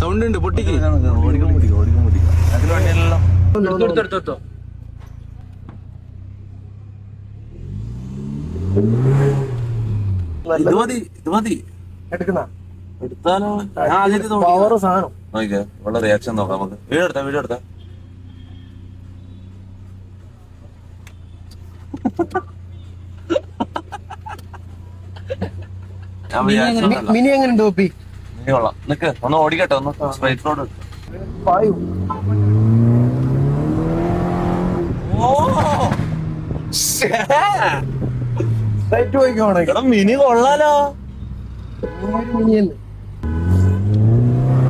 Sound ഉണ്ട് പൊട്ടിക്ക് എടുത്തോ ഇത് മതി എടുക്കുന്ന എടുത്താലോ പവർ സാധനം നോക്കിയാ ഉള്ള റിയാക്ഷൻ നോക്കാം നമുക്ക്. വീഡിയോ എടുത്താ ഞാൻ വിചാരിച്ചതല്ല. മിനി എങ്ങനെ ഉണ്ട് ടോപ്പി? നീ കൊള്ളാം. നിക്ക് ഒന്ന് ഓടിക്കട്ടെ, ഒന്ന് സ്ട്രൈറ്റ് റോഡ്. മിനി മിനി കൊള്ളാലോ. മിനിയല്ലേ